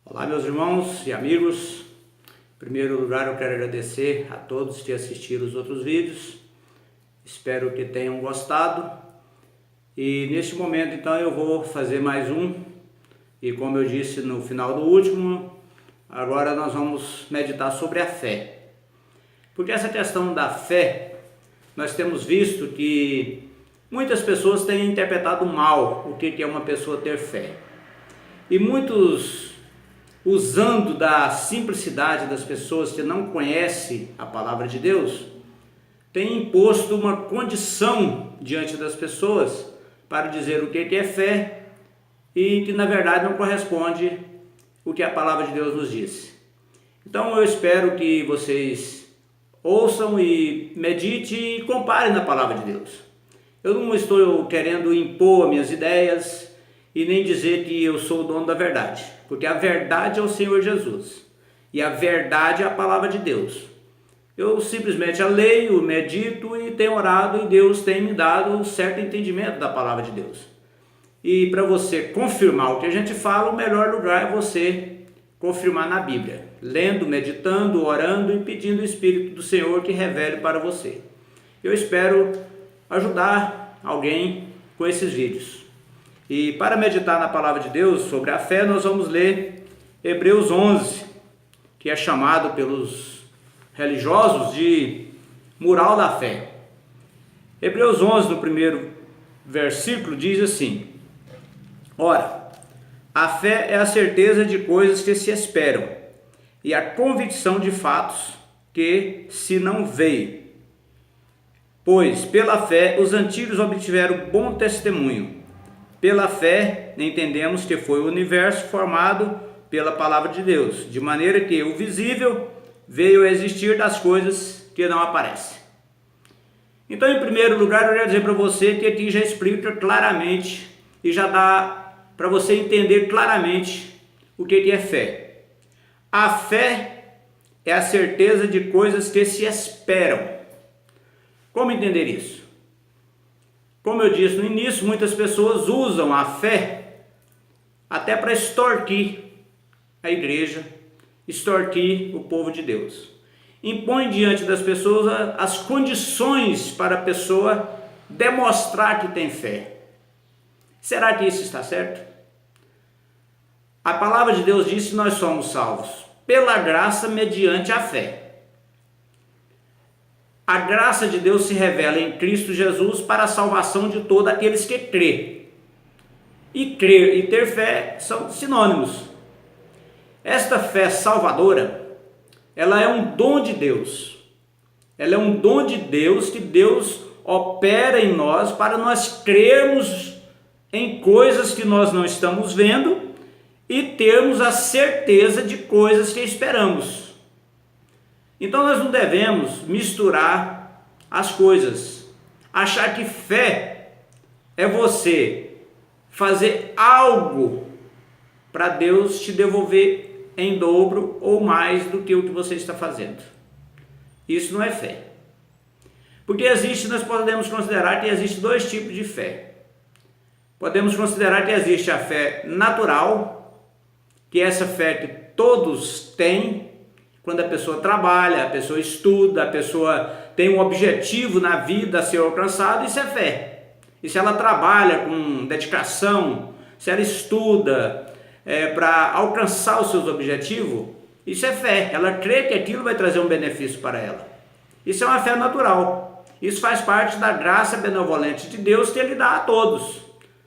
Olá, meus irmãos e amigos. Em primeiro lugar, eu quero agradecer a todos que assistiram os outros vídeos. Espero que tenham gostado. E neste momento, então, eu vou fazer mais um. E como eu disse no final do último, agora nós vamos meditar sobre a fé. Porque essa questão da fé, nós temos visto que muitas pessoas têm interpretado mal o que é uma pessoa ter fé. E muitos, usando da simplicidade das pessoas que não conhecem a palavra de Deus, têm imposto uma condição diante das pessoas para dizer o que é fé e que na verdade não corresponde o que a palavra de Deus nos diz. Então eu espero que vocês ouçam e meditem e comparem na palavra de Deus. Eu não estou querendo impor minhas ideias e nem dizer que eu sou o dono da verdade, porque a verdade é o Senhor Jesus e a verdade é a palavra de Deus. Eu simplesmente a leio, medito e tenho orado e Deus tem me dado um certo entendimento da palavra de Deus. E para você confirmar o que a gente fala, o melhor lugar é você confirmar na Bíblia, lendo, meditando, orando e pedindo o Espírito do Senhor que revele para você. Eu espero ajudar alguém com esses vídeos. E para meditar na palavra de Deus sobre a fé, nós vamos ler Hebreus 11, que é chamado pelos religiosos de mural da fé. Hebreus 11, no primeiro versículo, diz assim: Ora, a fé é a certeza de coisas que se esperam e a convicção de fatos que se não veem. Pois pela fé os antigos obtiveram bom testemunho. Pela fé entendemos que foi o universo formado pela palavra de Deus, de maneira que o visível veio a existir das coisas que não aparecem. Então, em primeiro lugar, eu quero dizer para você que aqui já explica claramente e já dá para você entender claramente o que é fé. A fé é a certeza de coisas que se esperam. Como entender isso? Como eu disse no início, muitas pessoas usam a fé até para extorquir a igreja, extorquir o povo de Deus. Impõe diante das pessoas as condições para a pessoa demonstrar que tem fé. Será que isso está certo? A palavra de Deus diz que nós somos salvos pela graça mediante a fé. A graça de Deus se revela em Cristo Jesus para a salvação de todos aqueles que crê. E crer e ter fé são sinônimos. Esta fé salvadora, ela é um dom de Deus. Ela é um dom de Deus que Deus opera em nós para nós crermos em coisas que nós não estamos vendo e termos a certeza de coisas que esperamos. Então nós não devemos misturar as coisas, achar que fé é você fazer algo para Deus te devolver em dobro ou mais do que o que você está fazendo. Isso não é fé. Porque nós podemos considerar que existe dois tipos de fé. Podemos considerar que existe a fé natural, que é essa fé que todos têm. Quando a pessoa trabalha, a pessoa estuda, a pessoa tem um objetivo na vida a ser alcançado, isso é fé. E se ela trabalha com dedicação, se ela estuda para alcançar os seus objetivos, isso é fé. Ela crê que aquilo vai trazer um benefício para ela. Isso é uma fé natural. Isso faz parte da graça benevolente de Deus que Ele dá a todos.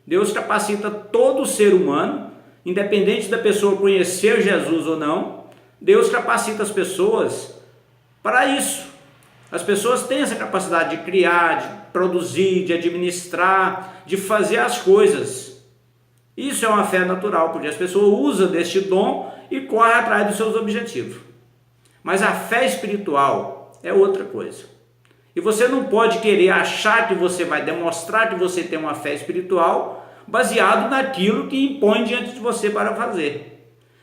Deus capacita todo ser humano, independente da pessoa conhecer Jesus ou não. Deus capacita as pessoas para isso. As pessoas têm essa capacidade de criar, de produzir, de administrar, de fazer as coisas. Isso é uma fé natural, porque as pessoas usam deste dom e correm atrás dos seus objetivos. Mas a fé espiritual é outra coisa. E você não pode querer achar que você vai demonstrar que você tem uma fé espiritual baseado naquilo que impõe diante de você para fazer.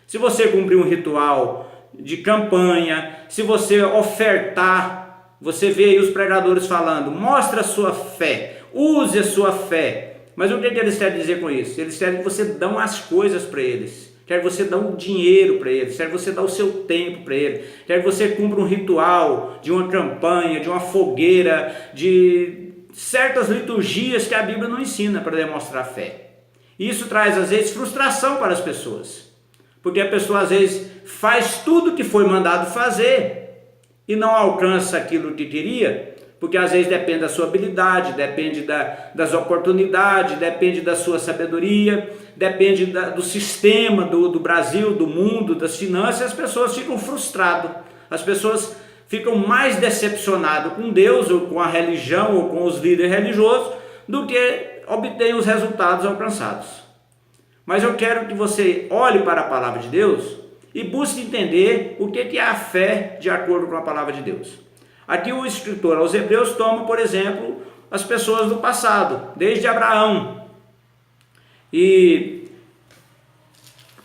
Se você cumprir um ritual de campanha, se você ofertar, você vê aí os pregadores falando, mostra a sua fé, use a sua fé. Mas o que eles querem dizer com isso? Eles querem que você dê as coisas para eles. quer que você dê um dinheiro para eles, quer que você dê o seu tempo para eles, quer que você cumpra um ritual de uma campanha, de uma fogueira, de certas liturgias que a Bíblia não ensina para demonstrar fé. Isso traz às vezes frustração para as pessoas, porque a pessoa às vezes faz tudo o que foi mandado fazer e não alcança aquilo que queria, porque às vezes depende da sua habilidade, depende das oportunidades, depende da sua sabedoria, depende do sistema do Brasil, do mundo, das finanças. As pessoas ficam frustradas, as pessoas ficam mais decepcionadas com Deus, ou com a religião, ou com os líderes religiosos, do que obtêm os resultados alcançados. Mas eu quero que você olhe para a palavra de Deus e busque entender o que é a fé de acordo com a palavra de Deus. Aqui o escritor aos Hebreus toma, por exemplo, as pessoas do passado, desde Abraão. E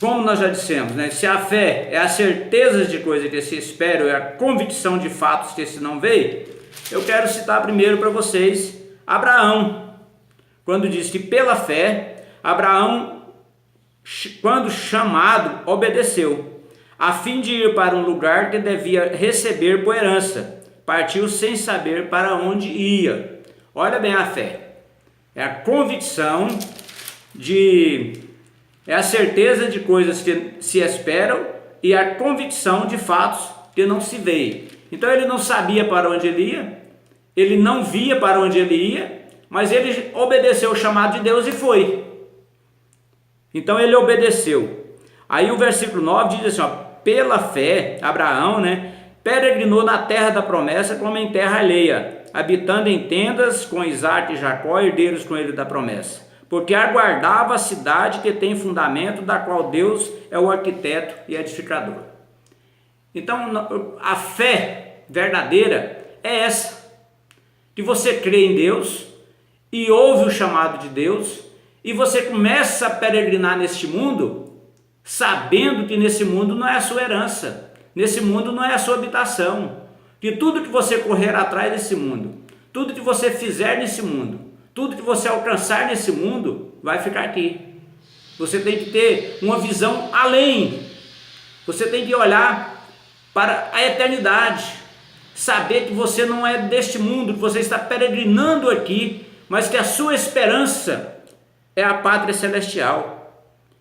como nós já dissemos, né, se a fé é a certeza de coisas que se esperam, é a convicção de fatos que se não veem, eu quero citar primeiro para vocês Abraão, quando diz que pela fé, Abraão, quando chamado, obedeceu, a fim de ir para um lugar que devia receber por herança. Partiu sem saber para onde ia. Olha bem a fé. É a convicção é a certeza de coisas que se esperam e a convicção de fatos que não se veem. Então ele não sabia para onde ele ia, ele não via para onde ele ia, mas ele obedeceu o chamado de Deus e foi. Então ele obedeceu. Aí o versículo 9 diz assim, ó, pela fé, Abraão, né, peregrinou na terra da promessa como em terra alheia, habitando em tendas com Isaque e Jacó, herdeiros com ele da promessa, porque aguardava a cidade que tem fundamento, da qual Deus é o arquiteto e edificador. Então a fé verdadeira é essa, que você crê em Deus e ouve o chamado de Deus e você começa a peregrinar neste mundo, sabendo que nesse mundo não é a sua herança, nesse mundo não é a sua habitação, que tudo que você correr atrás desse mundo, tudo que você fizer nesse mundo, tudo que você alcançar nesse mundo, vai ficar aqui. Você tem que ter uma visão além, você tem que olhar para a eternidade, saber que você não é deste mundo, que você está peregrinando aqui, mas que a sua esperança é a pátria celestial.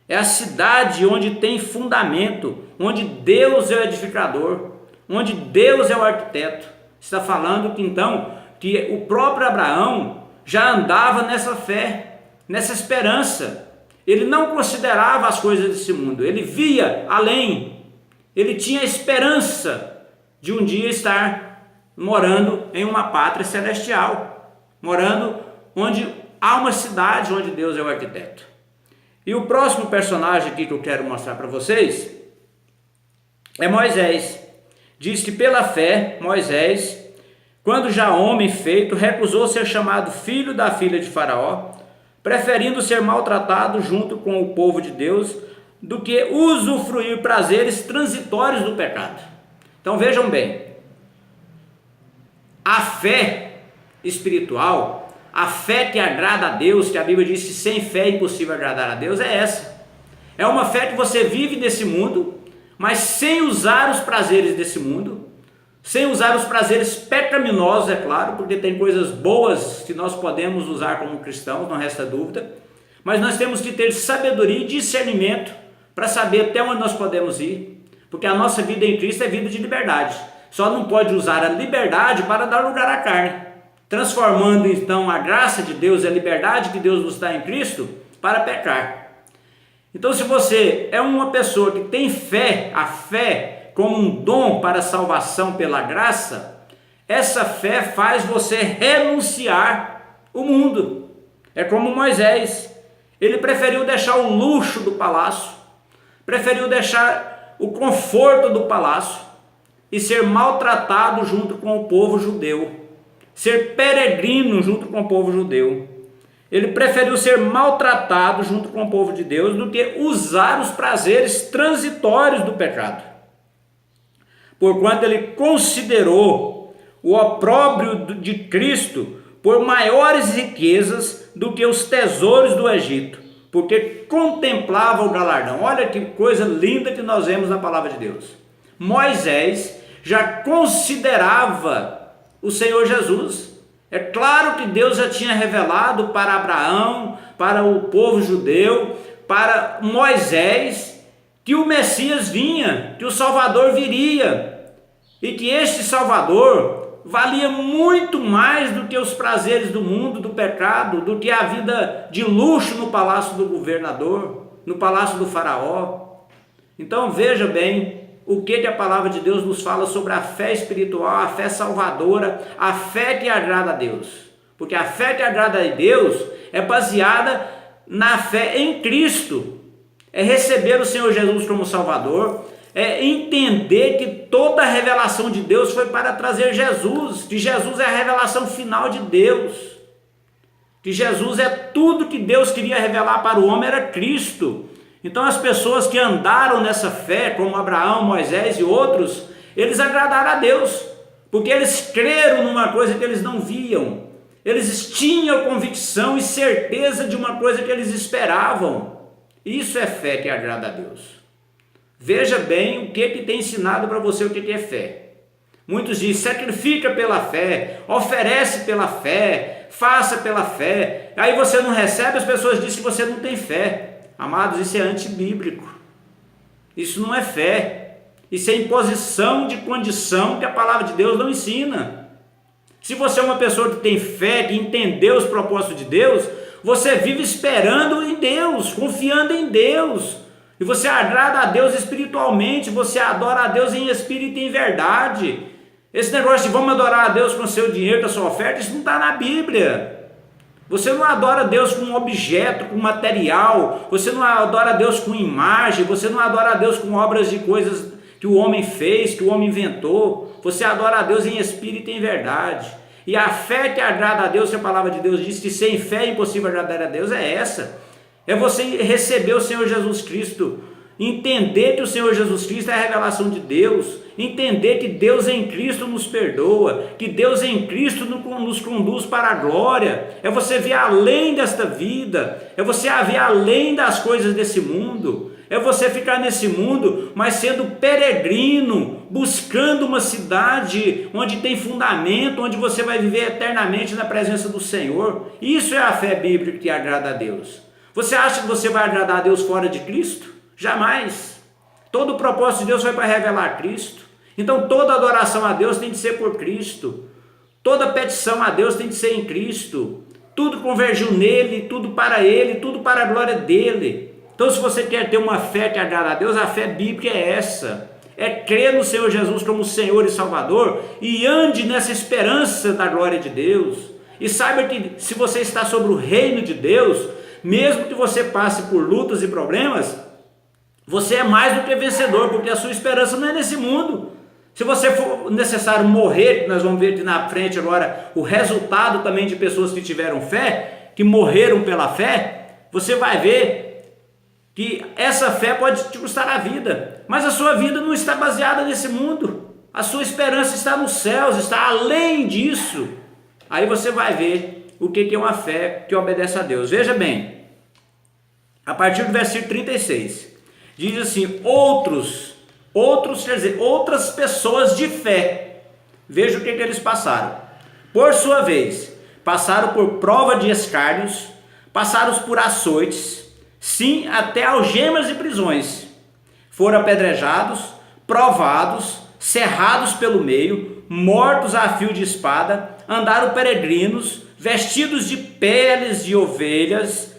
É a cidade onde tem fundamento, onde Deus é o edificador, onde Deus é o arquiteto. Está falando que então, que o próprio Abraão já andava nessa fé, nessa esperança. Ele não considerava as coisas desse mundo, ele via além, ele tinha esperança de um dia estar morando em uma pátria celestial, morando onde há uma cidade onde Deus é o arquiteto. E o próximo personagem aqui que eu quero mostrar para vocês é Moisés. Diz que pela fé, Moisés, quando já homem feito, recusou ser chamado filho da filha de Faraó, preferindo ser maltratado junto com o povo de Deus, do que usufruir prazeres transitórios do pecado. Então vejam bem, a fé espiritual, a fé que agrada a Deus, que a Bíblia diz que sem fé é impossível agradar a Deus, é essa. É uma fé que você vive nesse mundo, mas sem usar os prazeres desse mundo, sem usar os prazeres pecaminosos, é claro, porque tem coisas boas que nós podemos usar como cristãos, não resta dúvida, mas nós temos que ter sabedoria e discernimento para saber até onde nós podemos ir, porque a nossa vida em Cristo é vida de liberdade. Só não pode usar a liberdade para dar lugar à carne, transformando então a graça de Deus e a liberdade que Deus nos dá em Cristo para pecar. Então, se você é uma pessoa que tem fé, a fé como um dom para a salvação pela graça, essa fé faz você renunciar o mundo. É como Moisés, ele preferiu deixar o luxo do palácio, preferiu deixar o conforto do palácio e ser maltratado junto com o povo judeu, ser peregrino junto com o povo judeu. Ele preferiu ser maltratado junto com o povo de Deus do que usar os prazeres transitórios do pecado. Porquanto ele considerou o opróbrio de Cristo por maiores riquezas do que os tesouros do Egito, porque contemplava o galardão. Olha que coisa linda que nós vemos na palavra de Deus. Moisés já considerava o Senhor Jesus. É claro que Deus já tinha revelado para Abraão, para o povo judeu, para Moisés, que o Messias vinha, que o Salvador viria, e que este Salvador valia muito mais do que os prazeres do mundo, do pecado, do que a vida de luxo no palácio do governador, no palácio do faraó. Então veja bem o que a palavra de Deus nos fala sobre a fé espiritual, a fé salvadora, a fé que agrada a Deus. Porque a fé que agrada a Deus é baseada na fé em Cristo, é receber o Senhor Jesus como Salvador, é entender que toda a revelação de Deus foi para trazer Jesus, que Jesus é a revelação final de Deus, que Jesus é tudo que Deus queria revelar para o homem, era Cristo. Então as pessoas que andaram nessa fé, como Abraão, Moisés e outros, eles agradaram a Deus, porque eles creram numa coisa que eles não viam, eles tinham convicção e certeza de uma coisa que eles esperavam. Isso é fé que agrada a Deus. Veja bem o que tem ensinado para você o que é fé. Muitos dizem, sacrifica pela fé, oferece pela fé, faça pela fé. Aí você não recebe, as pessoas dizem que você não tem fé. Amados, isso é antibíblico. Isso não é fé. Isso é imposição de condição que a palavra de Deus não ensina. Se você é uma pessoa que tem fé, que entendeu os propósitos de Deus, você vive esperando em Deus, confiando em Deus. E você agrada a Deus espiritualmente, você adora a Deus em espírito e em verdade. Esse negócio de vamos adorar a Deus com o seu dinheiro, com a sua oferta, isso não está na Bíblia. Você não adora a Deus com objeto, com material, você não adora a Deus com imagem, você não adora a Deus com obras de coisas que o homem fez, que o homem inventou. Você adora a Deus em espírito e em verdade. E a fé que agrada a Deus, que a palavra de Deus diz que sem fé é impossível agradar a Deus, é essa. É você receber o Senhor Jesus Cristo, entender que o Senhor Jesus Cristo é a revelação de Deus, entender que Deus em Cristo nos perdoa, que Deus em Cristo nos conduz para a glória. É você ver além desta vida, é você ver além das coisas desse mundo, é você ficar nesse mundo, mas sendo peregrino, buscando uma cidade onde tem fundamento, onde você vai viver eternamente na presença do Senhor. Isso é a fé bíblica que agrada a Deus. Você acha que você vai agradar a Deus fora de Cristo? Jamais. Todo o propósito de Deus foi para revelar Cristo. Então toda adoração a Deus tem de ser por Cristo. Toda petição a Deus tem de ser em Cristo. Tudo convergiu nele, tudo para ele, tudo para a glória dele. Então se você quer ter uma fé que agrada a Deus, a fé bíblica é essa. É crer no Senhor Jesus como Senhor e Salvador e ande nessa esperança da glória de Deus. E saiba que se você está sobre o reino de Deus, mesmo que você passe por lutas e problemas, você é mais do que vencedor, porque a sua esperança não é nesse mundo. Se você for necessário morrer, nós vamos ver aqui na frente agora o resultado também de pessoas que tiveram fé, que morreram pela fé, você vai ver que essa fé pode te custar a vida, mas a sua vida não está baseada nesse mundo, a sua esperança está nos céus, está além disso. Aí você vai ver o que é uma fé que obedece a Deus. Veja bem, a partir do versículo 36, diz assim, outros quer dizer, outras pessoas de fé, veja o que eles passaram. Por sua vez, passaram por prova de escárnios, passaram por açoites, sim, até algemas e prisões. Foram apedrejados, provados, cerrados pelo meio, mortos a fio de espada, andaram peregrinos, vestidos de peles de ovelhas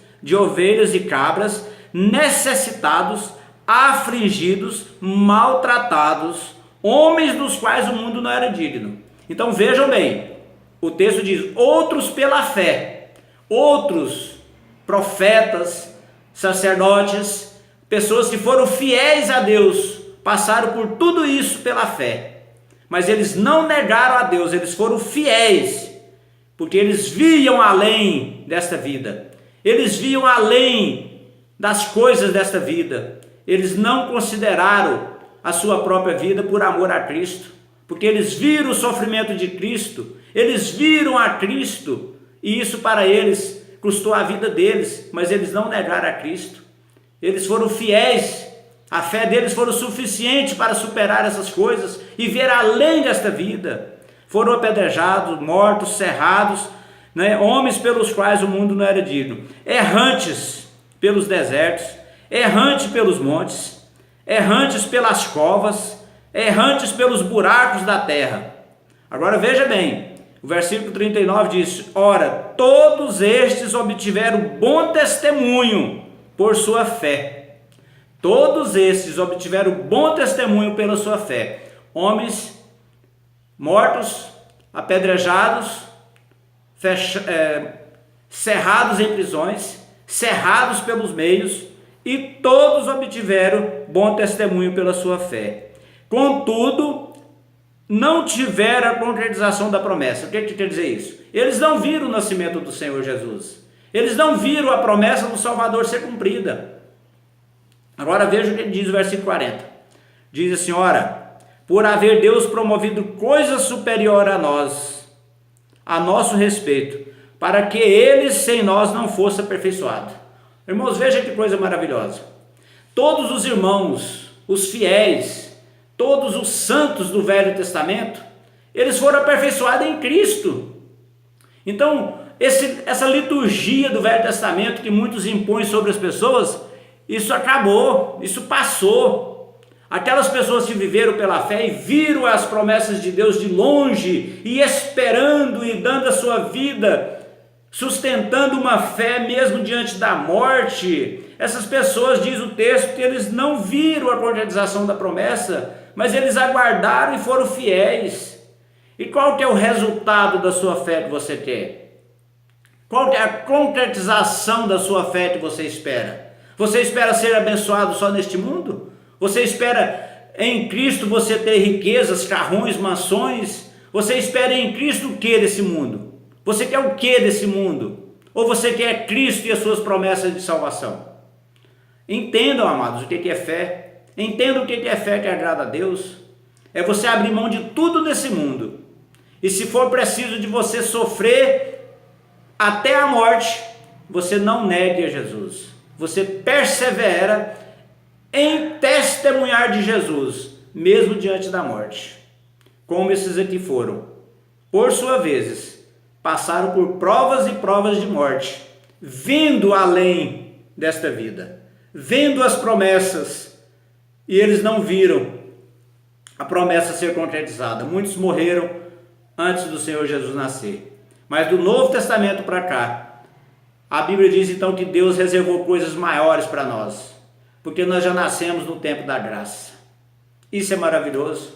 e cabras, necessitados, afligidos, maltratados, homens dos quais o mundo não era digno. Então vejam bem, o texto diz, outros pela fé, outros profetas, sacerdotes, pessoas que foram fiéis a Deus, passaram por tudo isso pela fé, mas eles não negaram a Deus, eles foram fiéis, porque eles viam além desta vida, eles viam além das coisas desta vida, eles não consideraram a sua própria vida por amor a Cristo, porque eles viram o sofrimento de Cristo, eles viram a Cristo, e isso para eles custou a vida deles, mas eles não negaram a Cristo. Eles foram fiéis, a fé deles foi suficiente para superar essas coisas e ver além desta vida. Foram apedrejados, mortos, cerrados, né? Homens pelos quais o mundo não era digno, errantes pelos desertos, errantes pelos montes, errantes pelas covas, errantes pelos buracos da terra. Agora veja bem, o versículo 39 diz: ora, todos estes obtiveram bom testemunho por sua fé. Todos estes obtiveram bom testemunho pela sua fé. Homens mortos, apedrejados, cerrados em prisões, cerrados pelos meios, e todos obtiveram bom testemunho pela sua fé. Contudo, não tiveram a concretização da promessa. O que quer dizer isso? Eles não viram o nascimento do Senhor Jesus. Eles não viram a promessa do Salvador ser cumprida. Agora veja o que diz o versículo 40. Diz assim: ora, por haver Deus promovido coisa superior a nós, a nosso respeito, para que eles sem nós não fosse aperfeiçoado. Irmãos, veja que coisa maravilhosa. Todos os irmãos, os fiéis, todos os santos do Velho Testamento, eles foram aperfeiçoados em Cristo. Então, essa liturgia do Velho Testamento que muitos impõem sobre as pessoas, isso acabou, isso passou. Aquelas pessoas que viveram pela fé e viram as promessas de Deus de longe, e esperando e dando a sua vida, sustentando uma fé mesmo diante da morte, essas pessoas, diz o texto, que eles não viram a concretização da promessa, mas eles aguardaram e foram fiéis. E qual que é o resultado da sua fé que você quer? Qual que é a concretização da sua fé que você espera? Você espera ser abençoado só neste mundo? Você espera em Cristo você ter riquezas, carrões, mansões? Você espera em Cristo o que desse mundo? Você quer o que desse mundo? Ou você quer Cristo e as suas promessas de salvação? Entendam, amados, o que é fé. Entendam o que é fé que agrada a Deus. É você abrir mão de tudo nesse mundo. E se for preciso de você sofrer até a morte, você não negue a Jesus. Você persevera em testemunhar de Jesus, mesmo diante da morte. Como esses aqui foram. Por sua vez, passaram por provas e provas de morte, vendo além desta vida, vendo as promessas, e eles não viram a promessa ser concretizada. Muitos morreram antes do Senhor Jesus nascer. Mas do Novo Testamento para cá, a Bíblia diz então que Deus reservou coisas maiores para nós, porque nós já nascemos no tempo da graça. Isso é maravilhoso.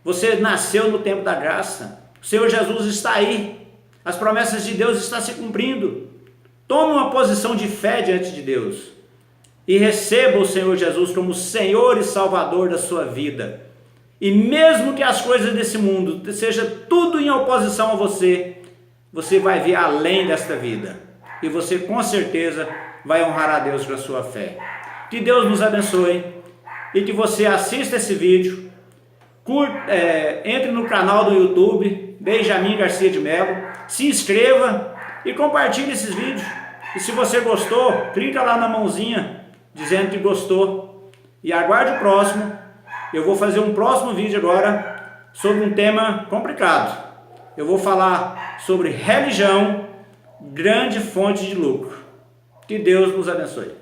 Você nasceu no tempo da graça. O Senhor Jesus está aí. As promessas de Deus estão se cumprindo. Tome uma posição de fé diante de Deus e receba o Senhor Jesus como Senhor e Salvador da sua vida. E mesmo que as coisas desse mundo seja tudo em oposição a você, você vai ver além desta vida. E você com certeza vai honrar a Deus com a sua fé. Que Deus nos abençoe e que você assista esse vídeo, entre no canal do YouTube, Benjamin Garcia de Mello, se inscreva e compartilhe esses vídeos. E se você gostou, clica lá na mãozinha dizendo que gostou e aguarde o próximo. Eu vou fazer um próximo vídeo agora sobre um tema complicado. Eu vou falar sobre religião, grande fonte de lucro. Que Deus nos abençoe.